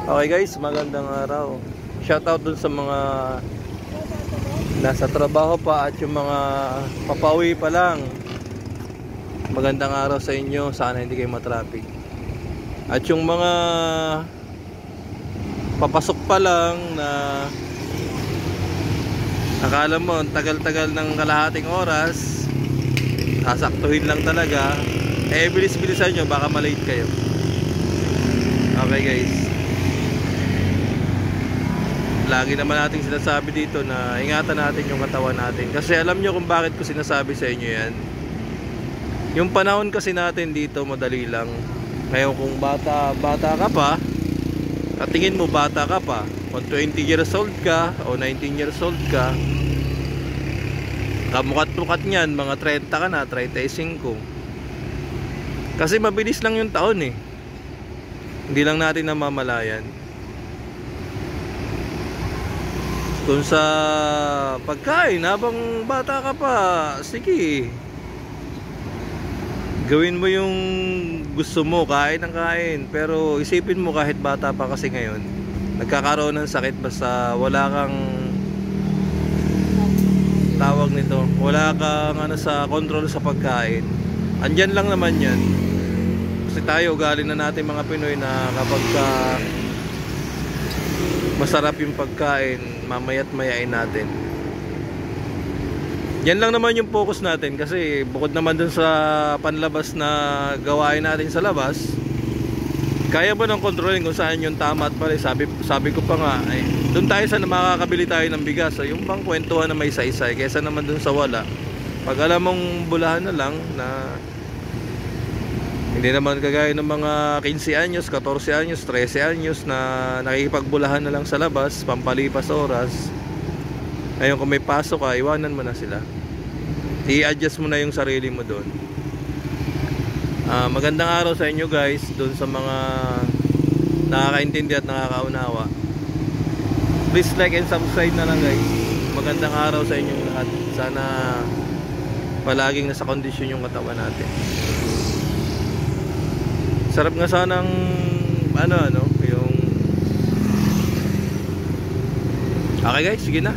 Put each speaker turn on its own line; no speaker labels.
Okay guys, magandang araw. Shoutout dun sa mga nasa trabaho pa at yung mga papauwi pa lang. Magandang araw sa inyo. Sana hindi kayo matraffic. At yung mga papasok pa lang na akala mo tagal-tagal ng kalahating oras, sasaktuhin lang talaga, bilis-bilisan nyo, baka malate kayo. Okay guys, lagi naman nating sinasabi dito na ingatan natin yung katawan natin. Kasi alam nyo kung bakit ko sinasabi sa inyo yan. Yung panahon kasi natin dito madali lang. Ngayon kung bata ka pa, at tingin mo bata ka pa, kung 20 years old ka o 19 years old ka, kamukat-mukat nyan, mga 30 ka na, 35. Kasi mabilis lang yung taon eh. Hindi lang natin namamalayan. Kung sa pagkain, habang bata ka pa, sige, gawin mo yung gusto mo, kain ng kain. Pero isipin mo kahit bata pa kasi ngayon, nagkakaroon ng sakit basta wala kang tawag nito, wala kang sa control sa pagkain. Andyan lang naman yan. Kasi tayo, ugali na natin mga Pinoy na kapag masarap yung pagkain, mamaya't mayain natin. Yan lang naman yung focus natin. Kasi bukod naman dun sa panlabas na gawain natin sa labas, kaya ba nang kontrolin kung saan yung tama at mali? Sabi ko pa nga, dun tayo sa makakabili tayo ng bigas. So, yung bang kwentuhan na may isa-isa, kaysa naman dun sa wala. Pag alam mong bulahan na lang na hindi naman kagaya ng mga 15 anyos, 14 anyos, 13 anyos na nakikipagbulahan na lang sa labas, pampalipas oras. Ngayon kung may pasok ka, iwanan mo na sila. I-adjust mo na yung sarili mo doon. Magandang araw sa inyo guys, doon sa mga nakakaintindi at nakakaunawa. Please like and subscribe na lang guys. Magandang araw sa inyong lahat. Sana palaging nasa kondisyon yung katawan natin. Sarap nga sanang yung okay guys, sige na.